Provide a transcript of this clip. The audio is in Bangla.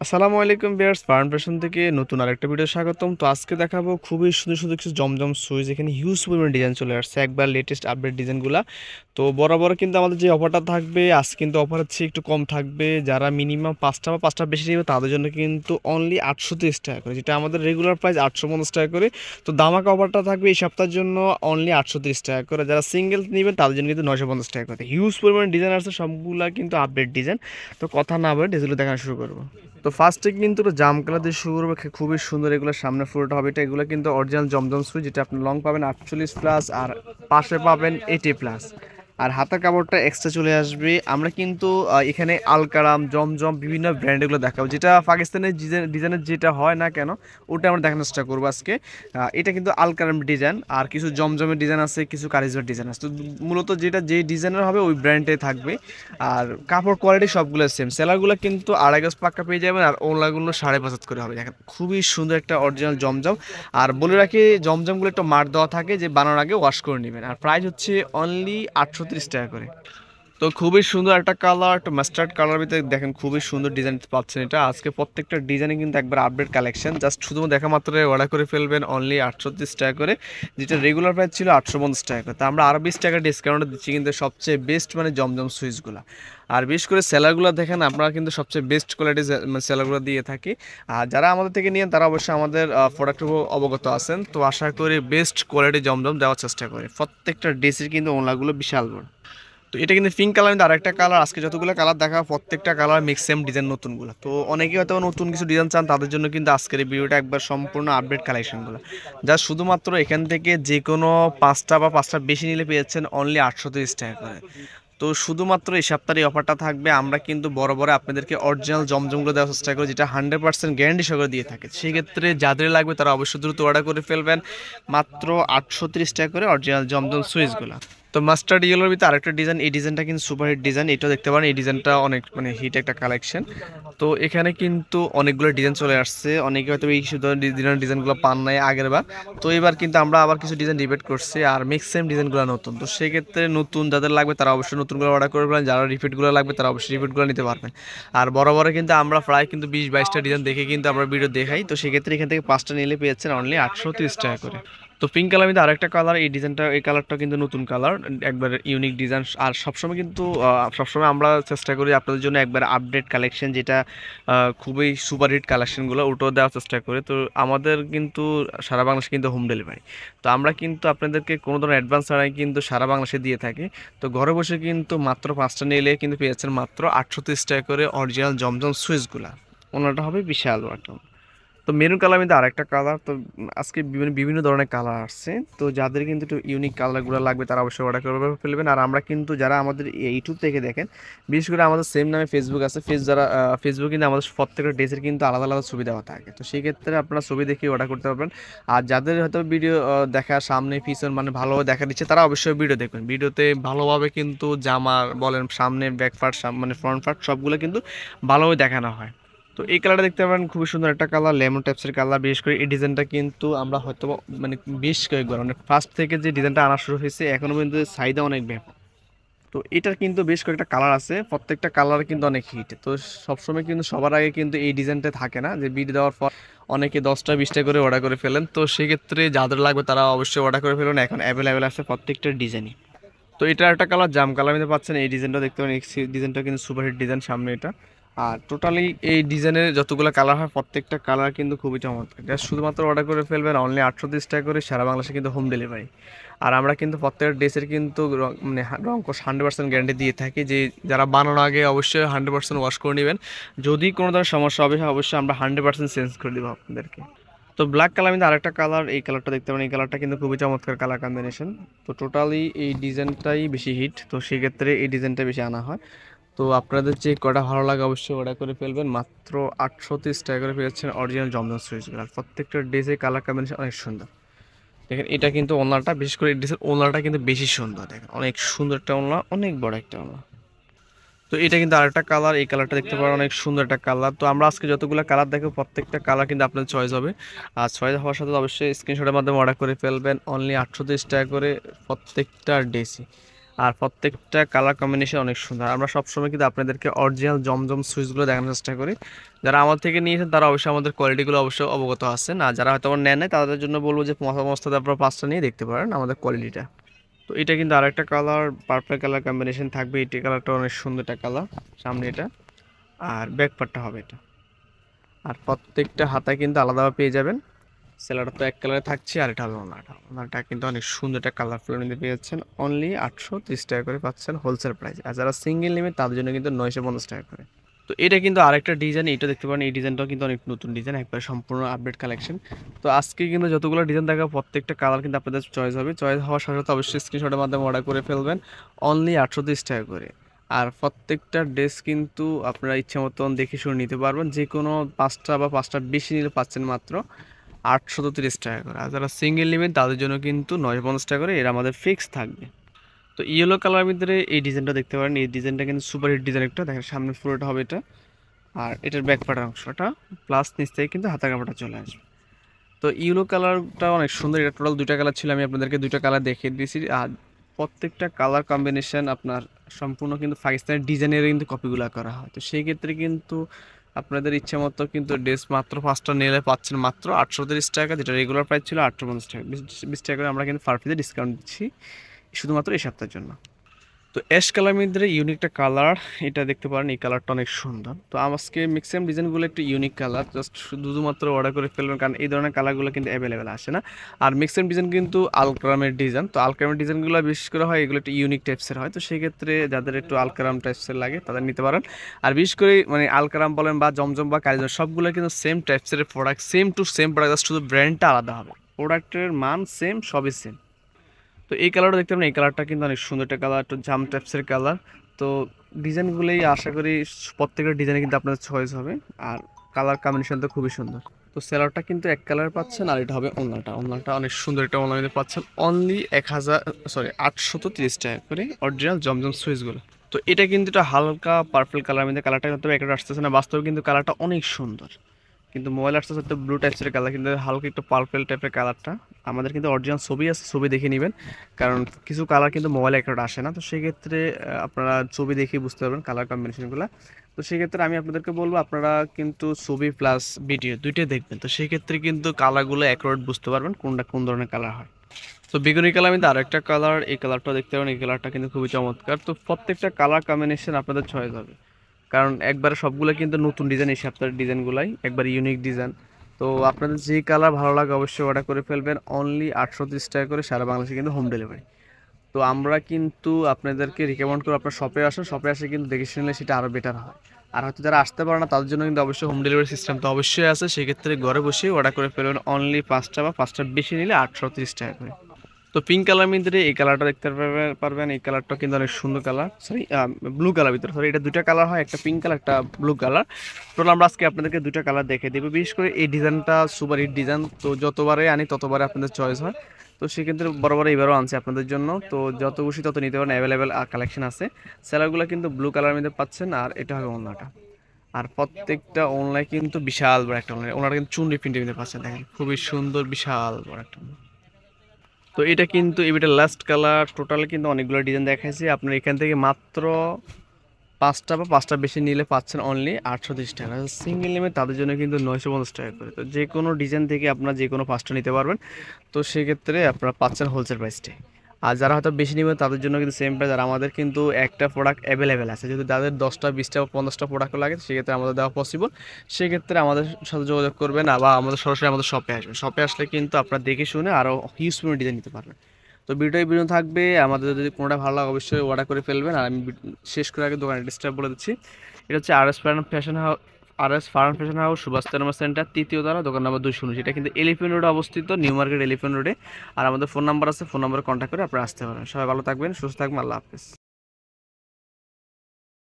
আসসালামু আলাইকুম ভিউয়ার্স, ফার্ম ফ্যাশন থেকে নতুন আরেকটা ভিডিও স্বাগতম। তো আজকে দেখাবো খুবই সুন্দর সুন্দর কিছু জমজম সুইচ, এখানে হিউজ পরিমাণ ডিজাইন চলে আসছে, একবার লেটেস্ট আপডেট ডিজাইনগুলো। তো বরাবর কিন্তু আমাদের যে অফারটা থাকবে, আজকে কিন্তু অফার হচ্ছে একটু কম থাকবে। যারা মিনিমাম পাঁচটা বেশি নেবে তাদের জন্য কিন্তু অনলি 830 টাকা করে, যেটা আমাদের রেগুলার প্রাইস 850 টাকা করে। তো দামাকা অফারটা থাকবে এই সপ্তাহের জন্য অনলি 830 টাকা করে। যারা সিঙ্গেল নেবেন তাদের জন্য কিন্তু 950 টাকা করে। হিউজ পরিমাণ ডিজাইন আছে, সবগুলা কিন্তু আপডেট ডিজাইন। তো কথা না বলে ডিজাইনগুলো দেখানো শুরু করবো। তো ফার্স্টে কিন্তু জাম কালার দিয়ে শুরু করবে, খুবই সুন্দর। এগুলো সামনে ফুলটা হবে, এগুলো কিন্তু অরিজিনাল জমজম সুইচ, যেটা আপনি লং পাবেন 48 প্লাস আর পাশে পাবেন 80 প্লাস। আর হাতার কাপড়টা এক্সট্রা চলে আসবে। আমরা কিন্তু এখানে আলকারাম, জমজম বিভিন্ন ব্র্যান্ডগুলো দেখাবো, যেটা পাকিস্তানের ডিজাইনের যেটা হয় না কেন ওটা আমরা দেখানোর চেষ্টা করবো আজকে। এটা কিন্তু আলকারাম ডিজাইন, আর কিছু জমজমের ডিজাইন আছে, কিছু কারিজমার ডিজাইন আছে। তো মূলত যেটা যেই ডিজাইনের হবে ওই ব্র্যান্ডে থাকবে। আর কাপড় কোয়ালিটি সবগুলো সেম। সেলারগুলো কিন্তু 2.5 গজ পাক্কা পেয়ে যাবেন, আর ওলাগুলো 5.5 করে হবে। দেখেন খুবই সুন্দর একটা অরিজিনাল জমজম। আর বলে রাখি, জমজমগুলো একটু মার দেওয়া থাকে, যে বানানোর আগে ওয়াশ করে নেবেন। আর প্রাইস হচ্ছে অনলি 830 টাকা করে। তো খুবই সুন্দর একটা কালার, একটা মাস্টার্ড কালার ভিতরে দেখেন খুবই সুন্দর ডিজাইন পাচ্ছেন। এটা আজকে প্রত্যেকটা ডিজাইনে কিন্তু একবার আপডেট কালেকশন, জাস্ট শুধু দেখা মাত্র অর্ডার করে ফেলবেন অনলি 830 টাকা করে, যেটা রেগুলার প্রাইস ছিল 850 টাকা করে। তো আমরা আরও 20 টাকা ডিসকাউন্ট দিচ্ছি, কিন্তু সবচেয়ে বেস্ট মানে জমজম সুইচগুলো। আর বিশেষ করে সেলারগুলো দেখেন, আমরা কিন্তু সবচেয়ে বেস্ট কোয়ালিটি সেলারগুলো দিয়ে থাকি। আর যারা আমাদের থেকে নিয়েন তারা অবশ্যই আমাদের প্রোডাক্ট অবগত আছেন। তো আশা করি বেস্ট কোয়ালিটি জমজম দেওয়ার চেষ্টা করি। প্রত্যেকটা ড্রেসের কিন্তু ওনাগুলো বিশাল বড়। তো এটা কিন্তু পিঙ্ক কালার, কিন্তু আরেকটা কালার। আজকে যতগুলো কালার দেখা, প্রত্যেকটা কালার মিক্স সেম ডিজাইন নতুনগুলো। তো অনেকে হয়তো নতুন কিছু ডিজাইন চান, তাদের জন্য কিন্তু আজকের এই ভিডিওটা একবার সম্পূর্ণ আপডেট কালেকশনগুলো। যা শুধুমাত্র এখান থেকে যে কোনো পাঁচটা বেশি নিলে পেয়েছেন অনলি 830 টাকা করে। তো শুধুমাত্র এই সপ্তাহের অফারটা থাকবে। আমরা কিন্তু বড় বড় আপনাদেরকে অরিজিনাল জমজমগুলো দেওয়ার চেষ্টা করি, যেটা 100% গ্যারান্টি সহকারে দিয়ে থাকে। সেক্ষেত্রে যাদের লাগবে তারা অবশ্যই দ্রুত অর্ডার করে ফেলবেন, মাত্র 830 টাকা করে অরিজিনাল জমজম সুইচগুলো। তো মাস্টার্ড ইয়েলোর ভিতরে আরেকটা ডিজাইন, এই ডিজাইনটা কিন্তু সুপার হিট ডিজাইন, এটাও দেখতে পারেন। এই ডিজাইনটা অনেক মানে হিট একটা কালেকশন। তো এখানে কিন্তু অনেকগুলো ডিজাইন চলে আসছে, অনেকে হয়তো এই ধরনের ডিজাইনগুলো পান নাই আগের বার। তো এবার কিন্তু আমরা আবার কিছু ডিজাইন রিপিট করছি, আর মিক্স সেম ডিজাইনগুলো নতুন। তো সেক্ষেত্রে নতুন যাদের লাগবে তারা অবশ্যই নতুনগুলো অর্ডার করবেন, যারা রিপিটগুলো লাগবে তারা অবশ্যই রিপিটগুলো নিতে পারবেন। আর বড় বড় কিন্তু আমরা প্রায় কিন্তু 20-22টা ডিজাইন দেখে কিন্তু আমরা ভিডিও দেখাই। তো সেক্ষেত্রে এখান থেকে 5টা নিলে পেয়েছেন অনলি 830 টাকা করে। তো পিঙ্ক কালার মধ্যে আরেকটা কালার, এই ডিজাইনটা, এই কালারটা কিন্তু নতুন কালার, একবার ইউনিক ডিজাইন। আর সবসময় কিন্তু সবসময় আমরা চেষ্টা করি আপনাদের জন্য একবার আপডেট কালেকশন, যেটা খুবই সুপার হিট কালেকশনগুলো ওটাও দেওয়ার চেষ্টা করি। তো আমাদের কিন্তু সারা বাংলাদেশে কিন্তু হোম ডেলিভারি। তো আমরা কিন্তু আপনাদেরকে কোনো ধরনের অ্যাডভান্স ছাড়াই কিন্তু সারা বাংলাদেশে দিয়ে থাকি। তো ঘরে বসে কিন্তু মাত্র 5টা নিলে কিন্তু পেয়েছেন মাত্র 830 টাকা করে অরিজিনাল জমজম সুইচগুলা। ওনাটা হবে বিশাল একটা। তো মেরুন কালার মধ্যে আরেকটা কালার। তো আজকে বিভিন্ন বিভিন্ন ধরনের কালার আসছে। তো যাদের কিন্তু একটু ইউনিক কালারগুলো লাগবে তারা অবশ্যই অর্ডার করে ফেলবেন। আর আমরা কিন্তু যারা আমাদের ইউটিউব থেকে দেখেন, বিশেষ করে আমাদের সেম নামে ফেসবুক আছে, ফেসবুক কিন্তু আমাদের প্রত্যেকটা ড্রেসের কিন্তু আলাদা আলাদা ছবি দেওয়া থাকে। তো সেই ক্ষেত্রে আপনারা ছবি দেখে অর্ডার করতে পারবেন। আর যাদের হয়তো ভিডিও দেখা সামনে পিছন মানে ভালোভাবে দেখা দিচ্ছে, তারা অবশ্যই ভিডিও দেখবেন। ভিডিওতে ভালোভাবে কিন্তু জামা বলেন, সামনে ব্যাক পার্ট মানে ফ্রন্ট পার্ট সবগুলো কিন্তু ভালোভাবে দেখানো হয়। তো এই কালারটা দেখতে পারেন, খুবই সুন্দর একটা কালার, লেমন টাইপসের কালার। বিশেষ করে এই ডিজাইনটা কিন্তু আমরা হয়তো মানে বেশ কয়েকবার মানে ফার্স্ট থেকে যে ডিজাইনটা আনা শুরু হয়েছে এখনো পর্যন্ত চাহিদা অনেক ব্যাপক। তো এটার কিন্তু বেশ কয়েকটা কালার আছে, প্রত্যেকটা কালার কিন্তু অনেক হিট। তো সবসময় কিন্তু সবার আগে কিন্তু এই ডিজাইনটা থাকে না, যে বিট দেওয়ার পর অনেকে 10টা 20টা করে অর্ডার করে ফেলেন। তো সেক্ষেত্রে যাদের লাগবে তারা অবশ্যই অর্ডার করে ফেলুন, এখন অ্যাভেলেবেল আছে প্রত্যেকটা ডিজাইনই। তো এটা একটা কালার জাম কালার মধ্যে পাচ্ছেন। এই ডিজাইনটা দেখতে পারেন, এই ডিজাইনটা কিন্তু সুপার হিট ডিজাইন সামনে এটা। আর টোটালি এই ডিজাইনের যতগুলো কালার হয় প্রত্যেকটা কালার কিন্তু খুবই চমৎকার। এটা শুধুমাত্র অর্ডার করে ফেলবেন অনলি 830 টাকা করে, সারা বাংলাদেশে কিন্তু হোম ডেলিভারি। আর আমরা কিন্তু প্রত্যেকটা ড্রেসের কিন্তু মানে রং 100% গ্যারান্টি দিয়ে থাকি, যে যারা বানানোর আগে অবশ্যই 100% ওয়াশ করে নেবেন। যদি কোনো ধরনের সমস্যা হবে অবশ্যই আমরা 100% চেঞ্জ করে দেবো আপনাদেরকে। তো ব্ল্যাক কালার মধ্যে আরেকটা কালার, এই কালারটা দেখতে পারেন। এই কালারটা কিন্তু খুবই চমৎকার কালার কম্বিনেশন। তো টোটালি এই ডিজাইনটাই বেশি হিট, তো সেক্ষেত্রে এই ডিজাইনটা বেশি আনা হয়। তো আপনাদের যে কটা ভালো লাগে অবশ্যই অর্ডার করে ফেলবেন, মাত্র 830 টাকা করে পেয়েছেন অরিজিনাল জমজম সুইচগুলো। আর প্রত্যেকটা ড্রেসের কালার কম্বিনেশন অনেক সুন্দর। দেখেন এটা কিন্তু ওনাটা, বিশেষ করে এই ড্রেসের ওনাটা কিন্তু বেশি সুন্দর। দেখেন অনেক সুন্দর একটা ওনা, অনেক বড় একটা ওনা। তো এটা কিন্তু আরেকটা কালার, এই কালারটা দেখতে পারেন, অনেক সুন্দর একটা কালার। তো আমরা আজকে যতগুলো কালার দেখো প্রত্যেকটা কালার কিন্তু আপনাদের চয়েস হবে। আর চয়েস হওয়ার সাথে অবশ্যই স্ক্রিনশটের মাধ্যমে অর্ডার করে ফেলবেন অনলি 830 টাকা করে প্রত্যেকটা ড্রেসই। আর প্রত্যেকটা কালার কম্বিনেশন অনেক সুন্দর। আমরা সবসময় কিন্তু আপনাদেরকে অরিজিনাল জমজম সুইচগুলো দেখানোর চেষ্টা করি। যারা আমার থেকে নিয়েছেন তারা অবশ্যই আমাদের কোয়ালিটিগুলো অবশ্যই অবগত আছেন, আর যারা হয়তো আমার নেন নাই তাদের জন্য বলবো যে মস্তাতে আপনারা 5টা নিয়ে দেখতে পারেন আমাদের কোয়ালিটিটা। তো এটা কিন্তু আরেকটা কালার, পার্পল কালার কম্বিনেশন থাকবে। এই কালারটা অনেক সুন্দর একটা কালার, সামনে এটা আর ব্যাক পার্টটা হবে এটা। আর প্রত্যেকটা হাতায় কিন্তু আলাদাভাবে পেয়ে যাবেন। সেলারটা তো এক কালারে থাকছে, আর এটা হবে ওনাটা। ওনাটা কিন্তু অনেক সুন্দর একটা কালারফুলের মধ্যে পেয়ে যাচ্ছেন। অনলি 830 টাকা করে পাচ্ছেন হোলসেল প্রাইস। আর যারা সিঙ্গেল নেবেন তাদের জন্য কিন্তু 950 টাকা করে। তো এটা কিন্তু আরেকটা ডিজাইন, এটা দেখতে পারেন। এই ডিজাইনটাও কিন্তু অনেক নতুন ডিজাইন, একবার সম্পূর্ণ আপডেট কালেকশন। তো আজকে কিন্তু যতগুলো ডিজাইন দেখা প্রত্যেকটা কালার কিন্তু আপনাদের চয়েস হবে। চয়েস হওয়ার সাথে সাথে অবশ্যই স্ক্রিনশটের মাধ্যমে অর্ডার করে ফেলবেন। অনলি 830 টাকা করে। আর প্রত্যেকটা ড্রেস কিন্তু আপনারা ইচ্ছা মতন দেখে শুনে নিতে পারবেন। যে কোনো 5টা বা 5টার বেশি নিলে পাচ্ছেন মাত্র 830 টাকা করে। আর যারা সিঙ্গেল নেবেন তাদের জন্য কিন্তু 950 টাকা করে, এর আমাদের ফিক্স থাকবে। তো ইয়েলো কালারের ভিতরে এই ডিজাইনটা দেখতে পারেন। এই ডিজাইনটা কিন্তু সুপার হিট ডিজাইন একটা, দেখেন সামনে পুরোটা হবে এটা, আর এটার ব্যাক পার্টের অংশটা প্লাস নিচ থেকে কিন্তু হাতা কাপড়টা চলে আসবে। তো ইয়েলো কালারটা অনেক সুন্দর। এটা টোটাল 2টা কালার ছিল, আমি আপনাদেরকে 2টা কালার দেখিয়ে দিয়েছি। আর প্রত্যেকটা কালার কম্বিনেশন আপনার সম্পূর্ণ কিন্তু পাকিস্তানের ডিজাইনের কিন্তু কপিগুলো করা হয়। তো সেই ক্ষেত্রে কিন্তু আপনাদের ইচ্ছা মতো কিন্তু ড্রেস মাত্র 5টা নিলে পাচ্ছেন মাত্র 830 টাকা, যেটা রেগুলার প্রাইস ছিল 850 টাকা। 20 টাকা করে আমরা কিন্তু ফারফিতে ডিসকাউন্ট দিচ্ছি শুধুমাত্র এই সপ্তাহের জন্য। তো অ্যাশ কালার মধ্যে ইউনিকটা কালার, এটা দেখতে পারেন। এই কালারটা অনেক সুন্দর। তো আজকে ম্যাক্সিমাম ডিজাইনগুলো একটু ইউনিক কালার, জাস্ট শুধুমাত্র অর্ডার করে ফেলবেন, কারণ এই ধরনের কালারগুলো কিন্তু অ্যাভেলেবেল আসে না। আর ম্যাক্সিমাম ডিজাইন কিন্তু আলক্রামের ডিজাইন। তো আলক্রামের ডিজাইনগুলো বিশেষ করে হয়, এগুলো একটু ইউনিক টাইপসের হয়। তো সেই ক্ষেত্রে যাদের একটু আলক্রাম টাইপসের লাগে তাদের নিতে পারেন। আর বিশেষ করে মানে আলক্রাম বলেন বা জমজম বা কারিজম, সবগুলো কিন্তু সেম টাইপসের product, same to same product, just শুধু ব্র্যান্ডটা আলাদা হবে, প্রোডাক্টের মান সেম, সবই সেম। তো এই কালারটা দেখতে পাবেন। এই কালারটা কিন্তু অনেক সুন্দর একটা কালার, একটু জাম টাইপসের কালার। তো ডিজাইনগুলোই আশা করি প্রত্যেকটা ডিজাইনে কিন্তু আপনাদের চয়েস হবে। আর কালার কম্বিনেশন তো খুবই সুন্দর। তো সেলারটা কিন্তু এক কালার পাচ্ছেন, আর এটা হবে ওড়নাটা। ওড়নাটা অনেক সুন্দর একটা ওড়না মধ্যে পাচ্ছেন অনলি 830 টাকা করে, অরিজিনাল জমজম সুইচগুলো। তো এটা কিন্তু একটা হালকা পার্পল কালার মধ্যে, কালারটা কিন্তু একটা আসতেছে না, বাস্তবে কিন্তু কালারটা অনেক সুন্দর। কিন্তু মোবাইল আসতে সাথে ব্লু টাইপসের কালার, কিন্তু হালকা একটু পার্পল টাইপের কালারটা। আমাদের কিন্তু অরিজিনাল ছবি আছে, ছবি দেখে নেবেন, কারণ কিছু কালার কিন্তু মোবাইলে একটা আসে না। তো সেই ক্ষেত্রে আপনারা ছবি দেখে বুঝতে পারবেন কালার কম্বিনেশনগুলো। তো সেই ক্ষেত্রে আমি আপনাদেরকে বলবো আপনারা কিন্তু ছবি প্লাস ভিডিও দুইটাই দেখবেন। তো সেই ক্ষেত্রে কিন্তু কালারগুলো অ্যাকুরেট বুঝতে পারবেন কোনটা কোন ধরনের কালার হয়। তো বেগুনি কালার কিন্তু আরেকটা কালার, এই কালারটা দেখতে পারেন। এই কালারটা কিন্তু খুবই চমৎকার। তো প্রত্যেকটা কালার কম্বিনেশন আপনাদের চয়েস হবে, কারণ একবারে সবগুলো কিন্তু নতুন ডিজাইন, এই সপ্তাহের ডিজাইনগুলাই একবার ইউনিক ডিজাইন। তো আপনাদের যে কালার ভালো লাগে অবশ্যই অর্ডার করে ফেলবেন। অনলি 830 টাকা করে, সারা বাংলাদেশে কিন্তু হোম ডেলিভারি। তো আমরা কিন্তু আপনাদেরকে রিকমেন্ড করব আপনার শপে আসুন, শপে আসে কিন্তু দেখে শুনলে সেটা আরও বেটার হয়। আর হয়তো যারা আসতে পারে না তাদের জন্য কিন্তু অবশ্যই হোম ডেলিভারি সিস্টেম তো অবশ্যই আছে। সেক্ষেত্রে ঘরে বসেই অর্ডার করে ফেলবেন। অনলি 5টা বা 5টার বেশি নিলে 830 টাকা করে। তো পিঙ্ক কালার মধ্যে এই কালারটা দেখতে পারবেন। এই কালারটা কিন্তু অনেক সুন্দর কালার, সরি ব্লু কালার ভিতরে, সরি এটা 2টা কালার হয়, একটা পিঙ্ক কালার একটা ব্লু কালার। টোটাল আমরা আজকে আপনাদেরকে 2টা কালার দেখে দেবো। বিশেষ করে এই ডিজাইনটা সুপার হিট ডিজাইন, তো যতবারে আনি ততবারে আপনাদের চয়েস হয়। তো সেক্ষেত্রে বড় বড় এবারও আনছি আপনাদের জন্য। তো যত খুশি তত নিতে পারেন, অ্যাভেলেবেল কালেকশন আছে। সেলারগুলো কিন্তু ব্লু কালার মধ্যে পাচ্ছেন, আর এটা হবে ওড়নাটা। আর প্রত্যেকটা অনলাইন কিন্তু বিশাল বড় একটা অনলাইন, ওনারা কিন্তু চুনরি প্রিন্টের মধ্যে পাচ্ছেন, দেখেন খুবই সুন্দর বিশাল বড় একটা। তো এটা কিন্তু এটা লাস্ট কালার। টোটাল কিন্তু অনেকগুলো ডিজাইন দেখাইছি, আপনার এখান থেকে মাত্র 5টা বা 5টার বেশি নিলে পাচ্ছেন অনলি 830 টাকা। সিঙ্গেল নেমে তাদের জন্য কিন্তু 950 টাকা করে। তো যে কোনো ডিজাইন থেকে আপনারা যে কোনো 5টা নিতে পারবেন। তো সেক্ষেত্রে আপনারা পাচ্ছেন হোলসেল প্রাইসটে। আর যারা হয়তো বেশি নেবেন তাদের জন্য কিন্তু সেম প্রাইস। আর আমাদের কিন্তু একটা প্রোডাক্ট অ্যাভেলেবেল আছে, যদি তাদের 10টা 20টা বা 50টা প্রোডাক্ট লাগে সেক্ষেত্রে আমাদের দেওয়া পসিবল। সেক্ষেত্রে আমাদের সাথে যোগাযোগ করবেন, আবার আমাদের সরাসরি আমাদের শপে আসবেন। শপে আসলে কিন্তু আপনারা দেখে শুনে আরও হিউজ পরিমাণ ডিজাইন নিতে পারবেন। তো ভিডিও পর্যন্ত থাকবে। আমাদের যদি কোনোটা ভালো লাগে অবশ্যই অর্ডার করে ফেলবেন। আর আমি শেষ করে আগে দোকানের ডিস্টার্ব বলে দিচ্ছি। এটা হচ্ছে R S fern fashion house, Subhash তারমা সেন্টার, 3য় তলা, দোকান নাম্বার 219। এটা কিন্তু এলিফ্যান্ট রোডে অবস্থিত, নিউ মার্কেট এলিফ্যান্ট রোডে। আর আমাদের ফোন নাম্বার আছে, ফোন নাম্বারে কন্ট্যাক্ট করে আপনারা আসতে পারেন। সবাই ভালো থাকবেন, সুস্থ থাকবেন, আল্লাহ হাফেজ।